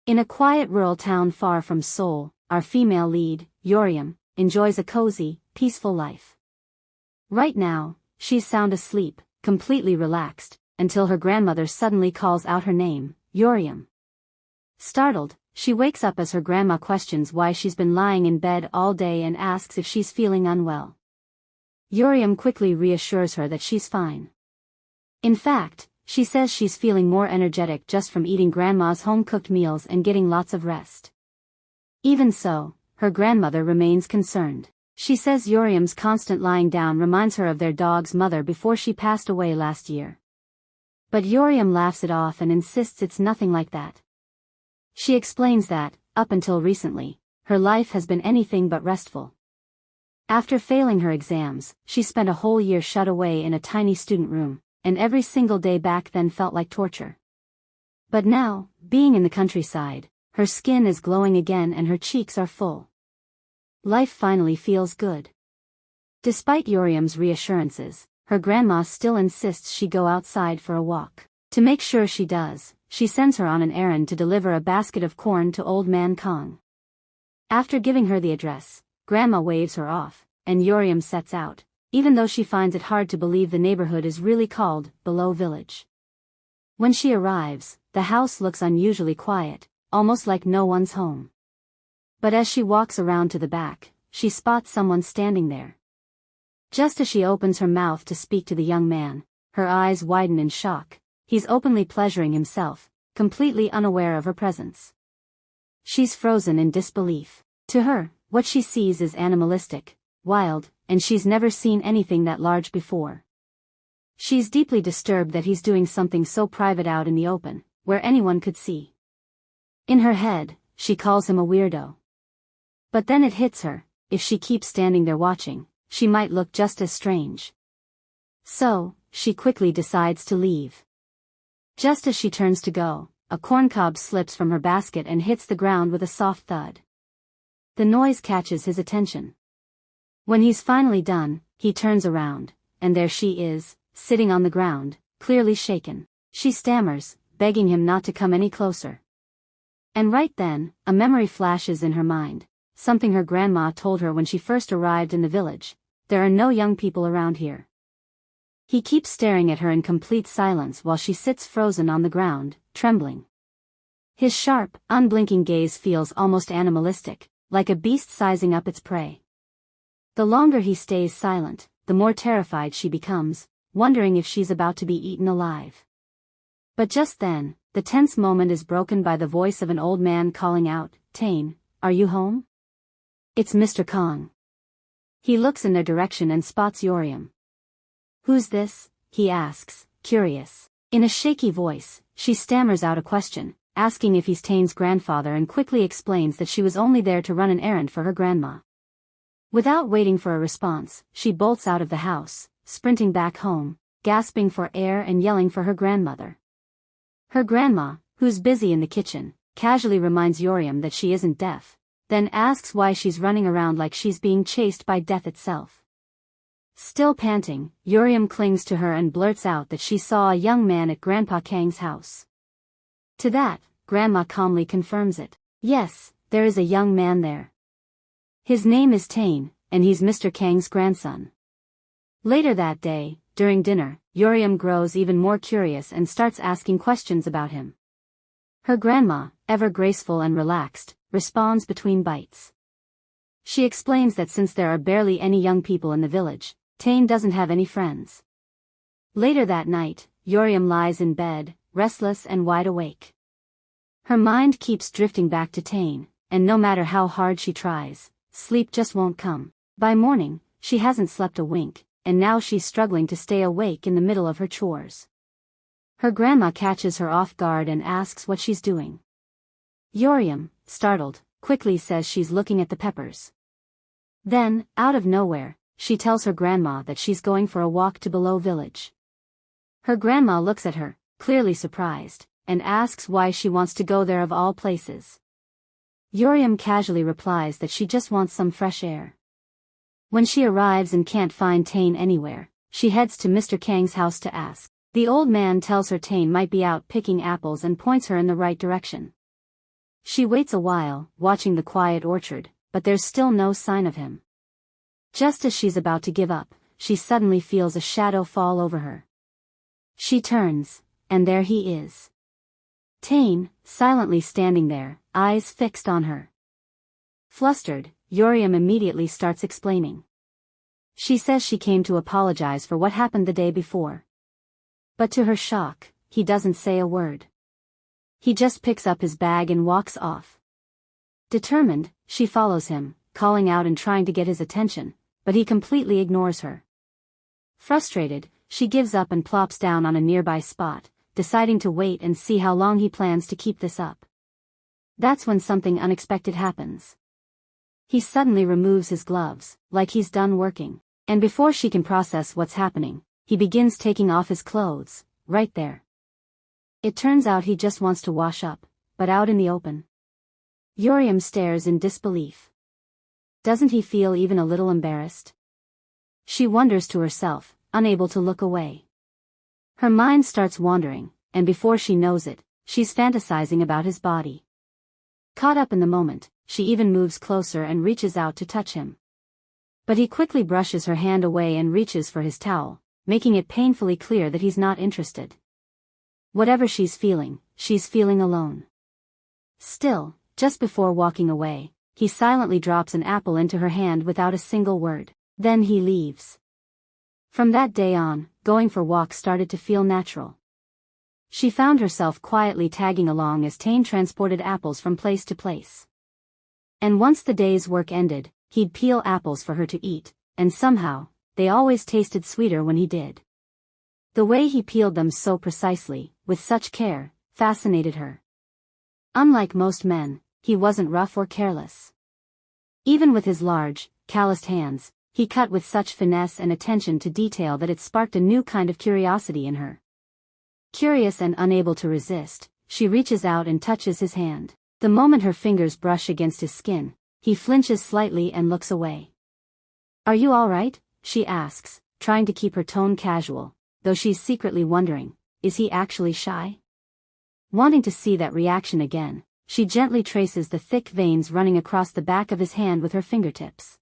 In a quiet rural town far from Seoul, our female lead, Yoriam, enjoys a cozy, peaceful life. Right now, she's sound asleep, completely relaxed, until her grandmother suddenly calls out her name, Yoriam. Startled, she wakes up as her grandma questions why she's been lying in bed all day and asks if she's feeling unwell. Yoriam quickly reassures her that she's fine. In fact, she says she's feeling more energetic just from eating grandma's home-cooked meals and getting lots of rest. Even so, her grandmother remains concerned. She says Yoriam's constant lying down reminds her of their dog's mother before she passed away last year. But Yoriam laughs it off and insists it's nothing like that. She explains that, up until recently, her life has been anything but restful. After failing her exams, she spent a whole year shut away in a tiny student room, and every single day back then felt like torture. But now, being in the countryside, her skin is glowing again and her cheeks are full. Life finally feels good. Despite Yoriam's reassurances, her grandma still insists she go outside for a walk. To make sure she does, she sends her on an errand to deliver a basket of corn to Old Man Kong. After giving her the address, Grandma waves her off, and Yoriam sets out, even though she finds it hard to believe the neighborhood is really called Below Village. When she arrives, the house looks unusually quiet, almost like no one's home. But as she walks around to the back, she spots someone standing there. Just as she opens her mouth to speak to the young man, her eyes widen in shock. He's openly pleasuring himself, completely unaware of her presence. She's frozen in disbelief. To her, what she sees is animalistic, wild, and she's never seen anything that large before. She's deeply disturbed that he's doing something so private out in the open, where anyone could see. In her head, she calls him a weirdo. But then it hits her, if she keeps standing there watching, she might look just as strange. So, she quickly decides to leave. Just as she turns to go, a corncob slips from her basket and hits the ground with a soft thud. The noise catches his attention. When he's finally done, he turns around, and there she is, sitting on the ground, clearly shaken. She stammers, begging him not to come any closer. And right then, a memory flashes in her mind, something her grandma told her when she first arrived in the village: there are no young people around here. He keeps staring at her in complete silence while she sits frozen on the ground, trembling. His sharp, unblinking gaze feels almost animalistic, like a beast sizing up its prey. The longer he stays silent, the more terrified she becomes, wondering if she's about to be eaten alive. But just then, the tense moment is broken by the voice of an old man calling out, "Tane, are you home?" It's Mr. Kong. He looks in their direction and spots Yoriam. "Who's this?" he asks, curious. In a shaky voice, she stammers out a question, asking if he's Tane's grandfather, and quickly explains that she was only there to run an errand for her grandma. Without waiting for a response, she bolts out of the house, sprinting back home, gasping for air and yelling for her grandmother. Her grandma, who's busy in the kitchen, casually reminds Yoriam that she isn't deaf, then asks why she's running around like she's being chased by death itself. Still panting, Yoriam clings to her and blurts out that she saw a young man at Grandpa Kang's house. To that, Grandma calmly confirms it. Yes, there is a young man there. His name is Tane, and he's Mr. Kang's grandson. Later that day, during dinner, Yoriam grows even more curious and starts asking questions about him. Her grandma, ever graceful and relaxed, responds between bites. She explains that since there are barely any young people in the village, Tane doesn't have any friends. Later that night, Yoriam lies in bed, restless and wide awake. Her mind keeps drifting back to Tane, and no matter how hard she tries, sleep just won't come. By morning, she hasn't slept a wink, and now she's struggling to stay awake in the middle of her chores. Her grandma catches her off guard and asks what she's doing. Yoriam, startled, quickly says she's looking at the peppers. Then, out of nowhere, she tells her grandma that she's going for a walk to Below Village. Her grandma looks at her, clearly surprised, and asks why she wants to go there of all places. Yoriam casually replies that she just wants some fresh air. When she arrives and can't find Tane anywhere, she heads to Mr. Kang's house to ask. The old man tells her Tane might be out picking apples and points her in the right direction. She waits a while, watching the quiet orchard, but there's still no sign of him. Just as she's about to give up, she suddenly feels a shadow fall over her. She turns, and there he is. Tane, silently standing there, eyes fixed on her. Flustered, Yoriam immediately starts explaining. She says she came to apologize for what happened the day before. But to her shock, he doesn't say a word. He just picks up his bag and walks off. Determined, she follows him, calling out and trying to get his attention, but he completely ignores her. Frustrated, she gives up and plops down on a nearby spot, deciding to wait and see how long he plans to keep this up. That's when something unexpected happens. He suddenly removes his gloves, like he's done working, and before she can process what's happening, he begins taking off his clothes, right there. It turns out he just wants to wash up, but out in the open. Yoriam stares in disbelief. Doesn't he feel even a little embarrassed? She wonders to herself, unable to look away. Her mind starts wandering, and before she knows it, she's fantasizing about his body. Caught up in the moment, she even moves closer and reaches out to touch him. But he quickly brushes her hand away and reaches for his towel, making it painfully clear that he's not interested. Whatever she's feeling alone. Still, just before walking away, he silently drops an apple into her hand without a single word. Then he leaves. From that day on, going for walks started to feel natural. She found herself quietly tagging along as Tane transported apples from place to place. And once the day's work ended, he'd peel apples for her to eat, and somehow, they always tasted sweeter when he did. The way he peeled them so precisely, with such care, fascinated her. Unlike most men, he wasn't rough or careless. Even with his large, calloused hands, he cut with such finesse and attention to detail that it sparked a new kind of curiosity in her. Curious and unable to resist, she reaches out and touches his hand. The moment her fingers brush against his skin, he flinches slightly and looks away. "Are you all right?" she asks, trying to keep her tone casual, though she's secretly wondering, is he actually shy? Wanting to see that reaction again, she gently traces the thick veins running across the back of his hand with her fingertips.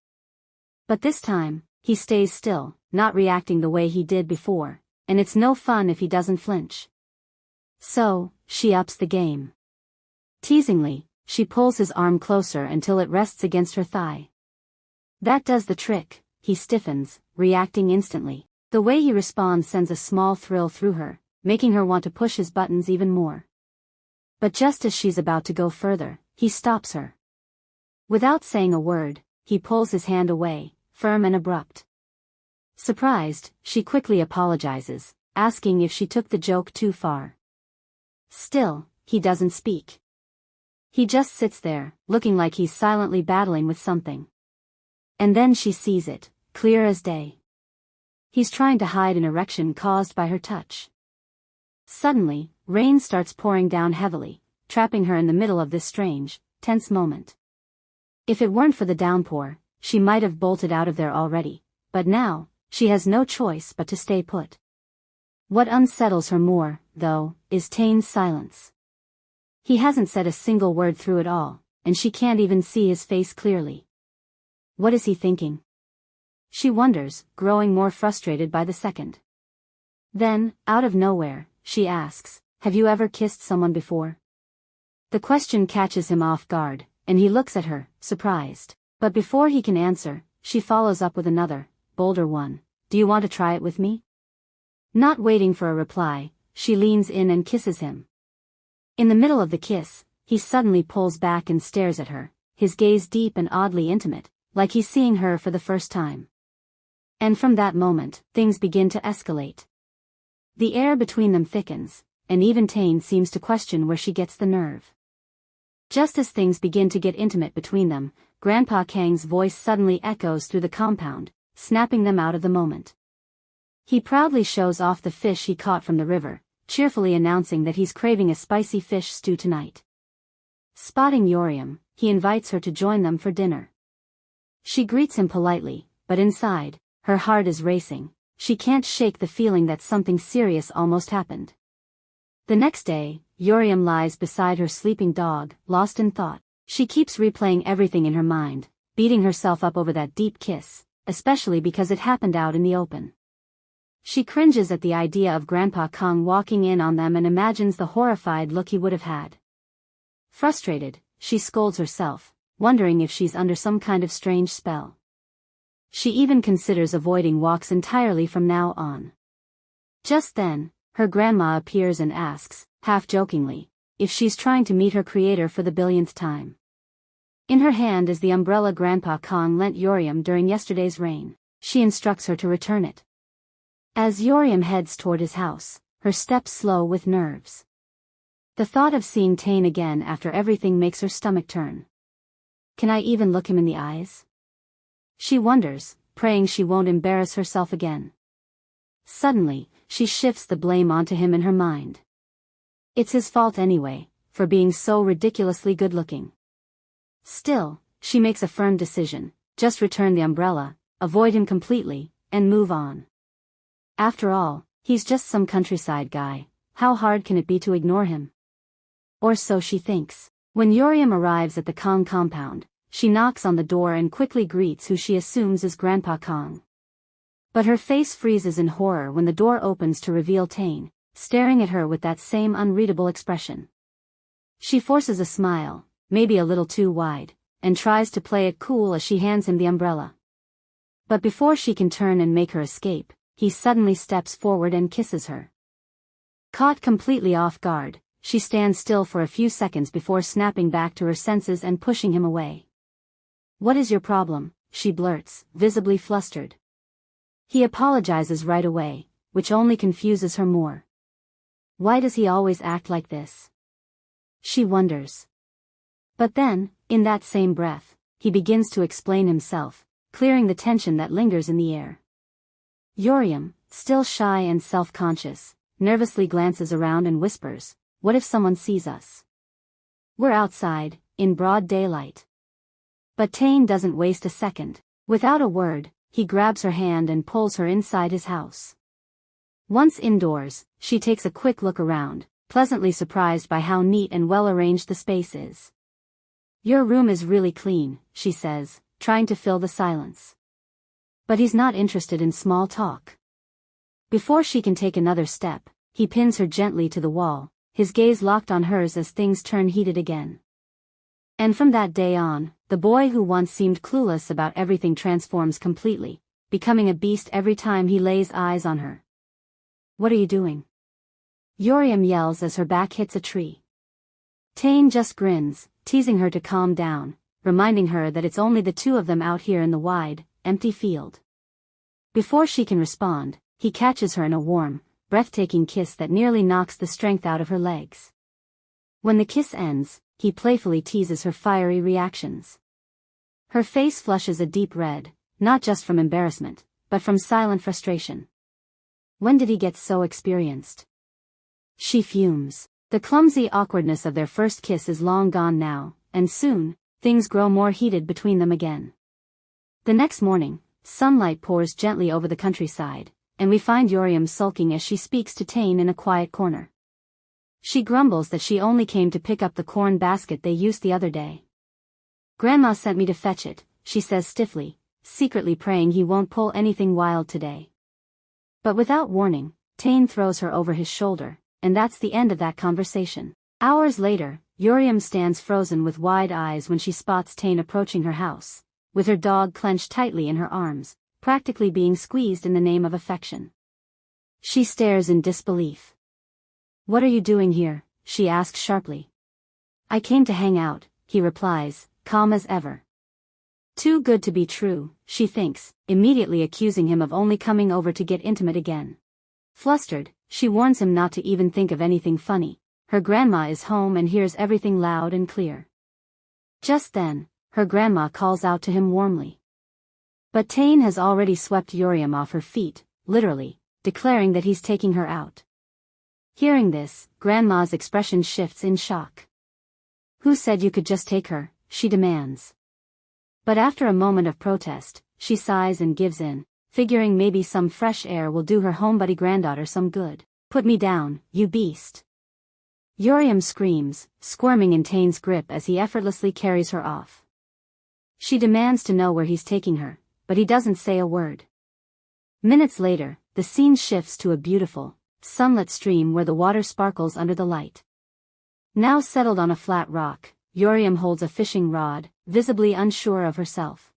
But this time, he stays still, not reacting the way he did before, and it's no fun if he doesn't flinch. So, she ups the game. Teasingly, she pulls his arm closer until it rests against her thigh. That does the trick. He stiffens, reacting instantly. The way he responds sends a small thrill through her, making her want to push his buttons even more. But just as she's about to go further, he stops her. Without saying a word, he pulls his hand away, firm and abrupt. Surprised, she quickly apologizes, asking if she took the joke too far. Still, he doesn't speak. He just sits there, looking like he's silently battling with something. And then she sees it, clear as day. He's trying to hide an erection caused by her touch. Suddenly, rain starts pouring down heavily, trapping her in the middle of this strange, tense moment. If it weren't for the downpour, she might have bolted out of there already, but now, she has no choice but to stay put. What unsettles her more, though, is Tane's silence. He hasn't said a single word through it all, and she can't even see his face clearly. What is he thinking? She wonders, growing more frustrated by the second. Then, out of nowhere, she asks, "Have you ever kissed someone before?" The question catches him off guard, and he looks at her, surprised. But before he can answer, she follows up with another, bolder one. "Do you want to try it with me?" Not waiting for a reply, she leans in and kisses him. In the middle of the kiss, he suddenly pulls back and stares at her, his gaze deep and oddly intimate, like he's seeing her for the first time. And from that moment, things begin to escalate. The air between them thickens, and even Tane seems to question where she gets the nerve. Just as things begin to get intimate between them, Grandpa Kang's voice suddenly echoes through the compound, snapping them out of the moment. He proudly shows off the fish he caught from the river, cheerfully announcing that he's craving a spicy fish stew tonight. Spotting Yoriam, he invites her to join them for dinner. She greets him politely, but inside, her heart is racing. She can't shake the feeling that something serious almost happened. The next day, Yoriam lies beside her sleeping dog, lost in thought. She keeps replaying everything in her mind, beating herself up over that deep kiss, especially because it happened out in the open. She cringes at the idea of Grandpa Kong walking in on them and imagines the horrified look he would have had. Frustrated, she scolds herself, wondering if she's under some kind of strange spell. She even considers avoiding walks entirely from now on. Just then, her grandma appears and asks, half-jokingly, if she's trying to meet her creator for the billionth time. In her hand is the umbrella Grandpa Kong lent Yoriam during yesterday's rain. She instructs her to return it. As Yoriam heads toward his house, her steps slow with nerves. The thought of seeing Tane again after everything makes her stomach turn. Can I even look him in the eyes? She wonders, praying she won't embarrass herself again. Suddenly, she shifts the blame onto him in her mind. It's his fault anyway, for being so ridiculously good-looking. Still, she makes a firm decision, just return the umbrella, avoid him completely, and move on. After all, he's just some countryside guy, how hard can it be to ignore him? Or so she thinks. When Yoriam arrives at the Kong compound, she knocks on the door and quickly greets who she assumes is Grandpa Kong. But her face freezes in horror when the door opens to reveal Tane, staring at her with that same unreadable expression. She forces a smile, maybe a little too wide, and tries to play it cool as she hands him the umbrella. But before she can turn and make her escape, he suddenly steps forward and kisses her. Caught completely off guard, she stands still for a few seconds before snapping back to her senses and pushing him away. "What is your problem?" she blurts, visibly flustered. He apologizes right away, which only confuses her more. Why does he always act like this? She wonders. But then, in that same breath, he begins to explain himself, clearing the tension that lingers in the air. Yoriam, still shy and self-conscious, nervously glances around and whispers, "What if someone sees us? We're outside, in broad daylight." But Tane doesn't waste a second. Without a word, he grabs her hand and pulls her inside his house. Once indoors, she takes a quick look around, pleasantly surprised by how neat and well-arranged the space is. "Your room is really clean," she says, trying to fill the silence. But he's not interested in small talk. Before she can take another step, he pins her gently to the wall, his gaze locked on hers as things turn heated again. And from that day on, the boy who once seemed clueless about everything transforms completely, becoming a beast every time he lays eyes on her. "What are you doing?" Yoriam yells as her back hits a tree. Tane just grins, teasing her to calm down, reminding her that it's only the two of them out here in the wide, empty field. Before she can respond, he catches her in a warm, breathtaking kiss that nearly knocks the strength out of her legs. When the kiss ends, he playfully teases her fiery reactions. Her face flushes a deep red, not just from embarrassment, but from silent frustration. When did he get so experienced? She fumes. The clumsy awkwardness of their first kiss is long gone now, and soon, things grow more heated between them again. The next morning, sunlight pours gently over the countryside, and we find Yoriam sulking as she speaks to Tane in a quiet corner. She grumbles that she only came to pick up the corn basket they used the other day. "Grandma sent me to fetch it," she says stiffly, secretly praying he won't pull anything wild today. But without warning, Tane throws her over his shoulder, and that's the end of that conversation. Hours later, Yoriam stands frozen with wide eyes when she spots Tane approaching her house, with her dog clenched tightly in her arms, practically being squeezed in the name of affection. She stares in disbelief. "What are you doing here?" she asks sharply. "I came to hang out," he replies, calm as ever. Too good to be true, she thinks, immediately accusing him of only coming over to get intimate again. Flustered, she warns him not to even think of anything funny. Her grandma is home and hears everything loud and clear. Just then, her grandma calls out to him warmly. But Tane has already swept Yoriam off her feet, literally, declaring that he's taking her out. Hearing this, Grandma's expression shifts in shock. "Who said you could just take her?" she demands. But after a moment of protest, she sighs and gives in, figuring maybe some fresh air will do her homebody granddaughter some good. "Put me down, you beast." Yoriam screams, squirming in Tane's grip as he effortlessly carries her off. She demands to know where he's taking her, but he doesn't say a word. Minutes later, the scene shifts to a beautiful, sunlit stream where the water sparkles under the light. Now settled on a flat rock, Yoriam holds a fishing rod, visibly unsure of herself.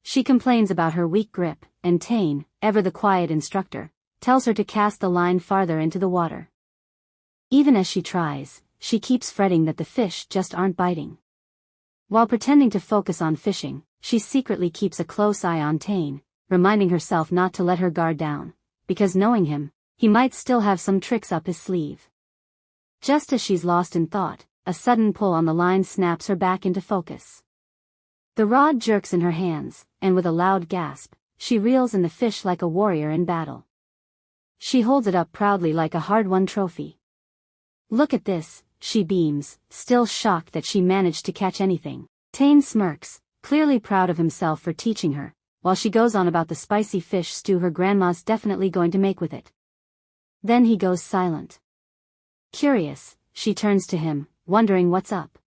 She complains about her weak grip, and Tane, ever the quiet instructor, tells her to cast the line farther into the water. Even as she tries, she keeps fretting that the fish just aren't biting. While pretending to focus on fishing, she secretly keeps a close eye on Tane, reminding herself not to let her guard down, because knowing him, he might still have some tricks up his sleeve. Just as she's lost in thought, a sudden pull on the line snaps her back into focus. The rod jerks in her hands, and with a loud gasp, she reels in the fish like a warrior in battle. She holds it up proudly like a hard-won trophy. "Look at this," she beams, still shocked that she managed to catch anything. Tane smirks, clearly proud of himself for teaching her, while she goes on about the spicy fish stew her grandma's definitely going to make with it. Then he goes silent. Curious, she turns to him, wondering what's up.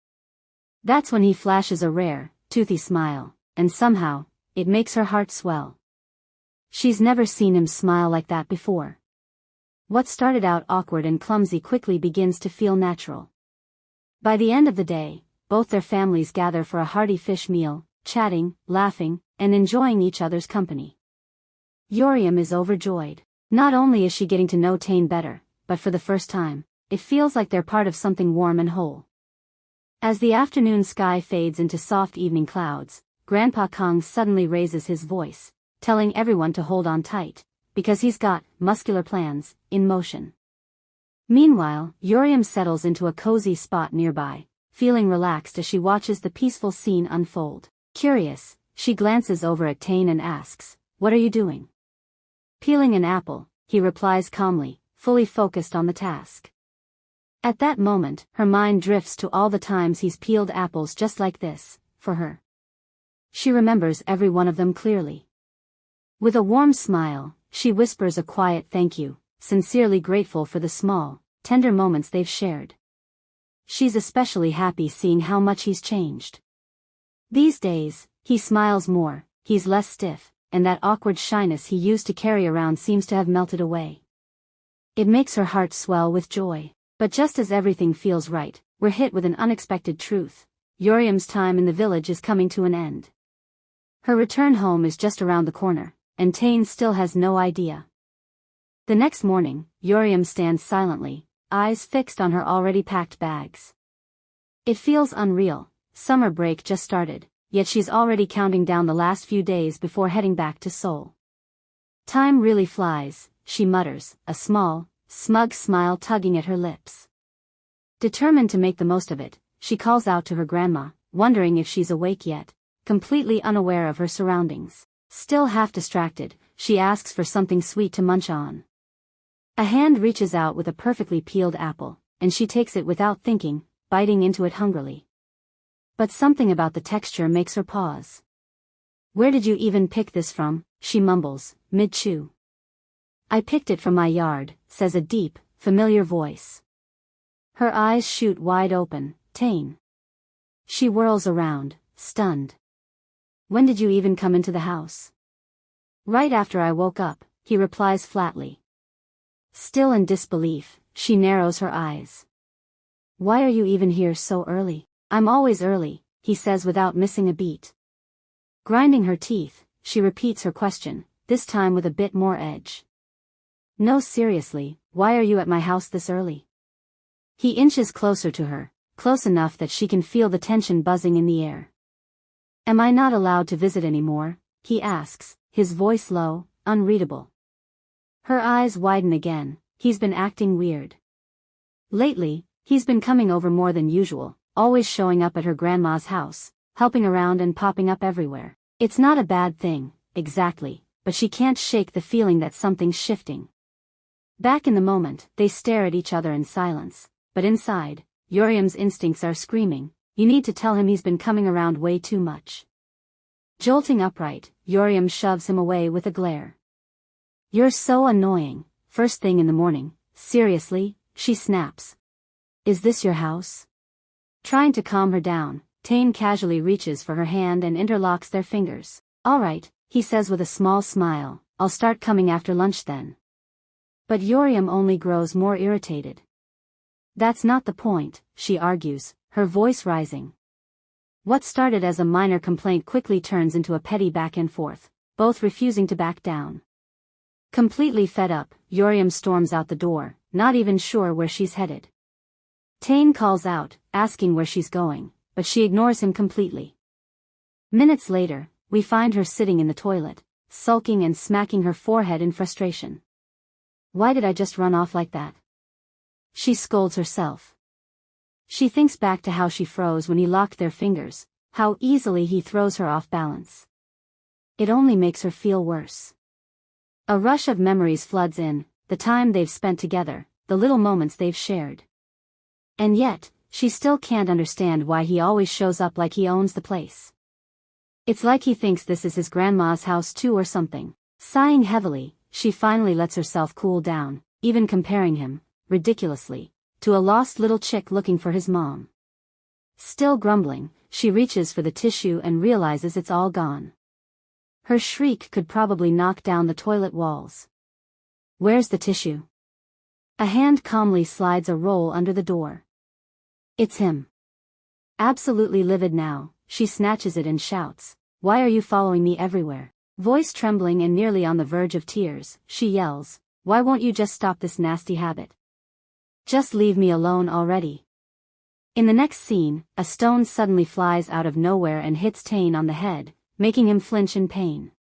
That's when he flashes a rare, toothy smile, and somehow, it makes her heart swell. She's never seen him smile like that before. What started out awkward and clumsy quickly begins to feel natural. By the end of the day, both their families gather for a hearty fish meal, chatting, laughing, and enjoying each other's company. Yoriam is overjoyed. Not only is she getting to know Tane better, but for the first time, it feels like they're part of something warm and whole. As the afternoon sky fades into soft evening clouds, Grandpa Kong suddenly raises his voice, telling everyone to hold on tight, because he's got muscular plans in motion. Meanwhile, Yoriam settles into a cozy spot nearby, feeling relaxed as she watches the peaceful scene unfold. Curious, she glances over at Tane and asks, "What are you doing?" "Peeling an apple," he replies calmly, fully focused on the task. At that moment, her mind drifts to all the times he's peeled apples just like this, for her. She remembers every one of them clearly. With a warm smile, she whispers a quiet thank you, sincerely grateful for the small, tender moments they've shared. She's especially happy seeing how much he's changed. These days, he smiles more, he's less stiff, and that awkward shyness he used to carry around seems to have melted away. It makes her heart swell with joy. But just as everything feels right, we're hit with an unexpected truth. Yoriam's time in the village is coming to an end. Her return home is just around the corner, and Tane still has no idea. The next morning, Yoriam stands silently, eyes fixed on her already packed bags. It feels unreal. Summer break just started, yet she's already counting down the last few days before heading back to Seoul. "Time really flies," she mutters, a small, smug smile tugging at her lips. Determined to make the most of it, she calls out to her grandma, wondering if she's awake yet, completely unaware of her surroundings. Still half distracted, she asks for something sweet to munch on. A hand reaches out with a perfectly peeled apple, and she takes it without thinking, biting into it hungrily. But something about the texture makes her pause. "Where did you even pick this from?" she mumbles, mid-chew. "I picked it from my yard," says a deep, familiar voice. Her eyes shoot wide open. "Tane." She whirls around, stunned. "When did you even come into the house?" "Right after I woke up," he replies flatly. Still in disbelief, she narrows her eyes. "Why are you even here so early?" "I'm always early," he says without missing a beat. Grinding her teeth, she repeats her question, this time with a bit more edge. "No, seriously, why are you at my house this early?" He inches closer to her, close enough that she can feel the tension buzzing in the air. "Am I not allowed to visit anymore?" he asks, his voice low, unreadable. Her eyes widen again. He's been acting weird. Lately, he's been coming over more than usual, always showing up at her grandma's house, helping around and popping up everywhere. It's not a bad thing, exactly, but she can't shake the feeling that something's shifting. Back in the moment, they stare at each other in silence, but inside, Yoriam's instincts are screaming, "You need to tell him he's been coming around way too much." Jolting upright, Yoriam shoves him away with a glare. "You're so annoying, first thing in the morning, seriously," she snaps. Is this your house? Trying to calm her down, Tane casually reaches for her hand and interlocks their fingers. All right, he says with a small smile, I'll start coming after lunch then. But Yoriam only grows more irritated. That's not the point, she argues, her voice rising. What started as a minor complaint quickly turns into a petty back and forth, both refusing to back down. Completely fed up, Yoriam storms out the door, not even sure where she's headed. Tane calls out, asking where she's going, but she ignores him completely. Minutes later, we find her sitting in the toilet, sulking and smacking her forehead in frustration. Why did I just run off like that? She scolds herself. She thinks back to how she froze when he locked their fingers, how easily he throws her off balance. It only makes her feel worse. A rush of memories floods in, the time they've spent together, the little moments they've shared. And yet, she still can't understand why he always shows up like he owns the place. It's like he thinks this is his grandma's house too or something. Sighing heavily, she finally lets herself cool down, even comparing him, ridiculously, to a lost little chick looking for his mom. Still grumbling, she reaches for the tissue and realizes it's all gone. Her shriek could probably knock down the toilet walls. Where's the tissue? A hand calmly slides a roll under the door. It's him. Absolutely livid now, she snatches it and shouts, "Why are you following me everywhere?" Voice trembling and nearly on the verge of tears, she yells, "Why won't you just stop this nasty habit? Just leave me alone already." In the next scene, a stone suddenly flies out of nowhere and hits Tane on the head, making him flinch in pain.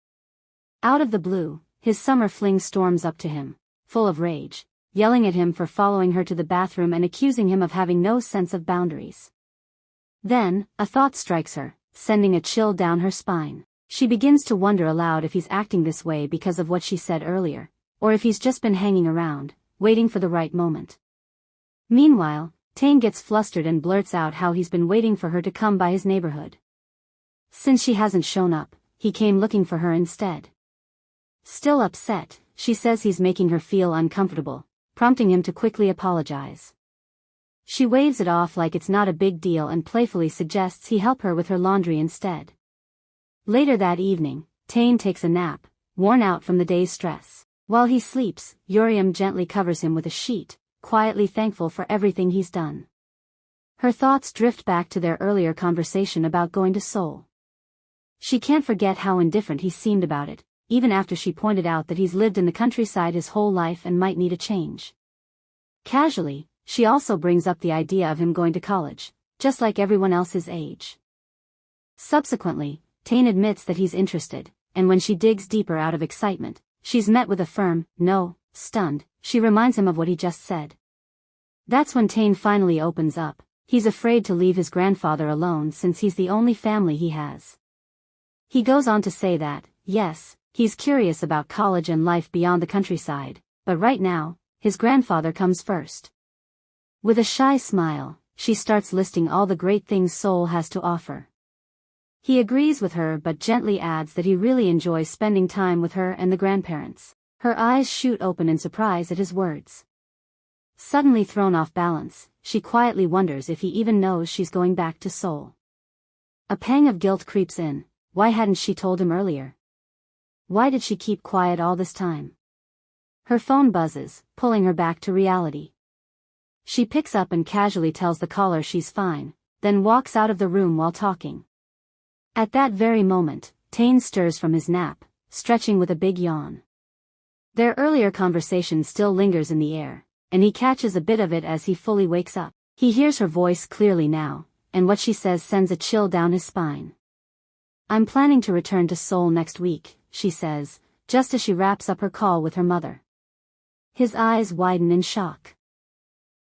Out of the blue, his summer fling storms up to him, full of rage, yelling at him for following her to the bathroom and accusing him of having no sense of boundaries. Then, a thought strikes her, sending a chill down her spine. She begins to wonder aloud if he's acting this way because of what she said earlier, or if he's just been hanging around, waiting for the right moment. Meanwhile, Tane gets flustered and blurts out how he's been waiting for her to come by his neighborhood. Since she hasn't shown up, he came looking for her instead. Still upset, she says he's making her feel uncomfortable, prompting him to quickly apologize. She waves it off like it's not a big deal and playfully suggests he help her with her laundry instead. Later that evening, Tane takes a nap, worn out from the day's stress. While he sleeps, Yoriam gently covers him with a sheet, quietly thankful for everything he's done. Her thoughts drift back to their earlier conversation about going to Seoul. She can't forget how indifferent he seemed about it, even after she pointed out that he's lived in the countryside his whole life and might need a change. Casually, she also brings up the idea of him going to college, just like everyone else his age. Subsequently, Tane admits that he's interested, and when she digs deeper out of excitement, she's met with a firm no. Stunned, she reminds him of what he just said. That's when Tane finally opens up. He's afraid to leave his grandfather alone since he's the only family he has. He goes on to say that, yes, he's curious about college and life beyond the countryside, but right now, his grandfather comes first. With a shy smile, she starts listing all the great things Seoul has to offer. He agrees with her but gently adds that he really enjoys spending time with her and the grandparents. Her eyes shoot open in surprise at his words. Suddenly thrown off balance, she quietly wonders if he even knows she's going back to Seoul. A pang of guilt creeps in. Why hadn't she told him earlier? Why did she keep quiet all this time? Her phone buzzes, pulling her back to reality. She picks up and casually tells the caller she's fine, then walks out of the room while talking. At that very moment, Tane stirs from his nap, stretching with a big yawn. Their earlier conversation still lingers in the air, and he catches a bit of it as he fully wakes up. He hears her voice clearly now, and what she says sends a chill down his spine. "I'm planning to return to Seoul next week," she says, just as she wraps up her call with her mother. His eyes widen in shock.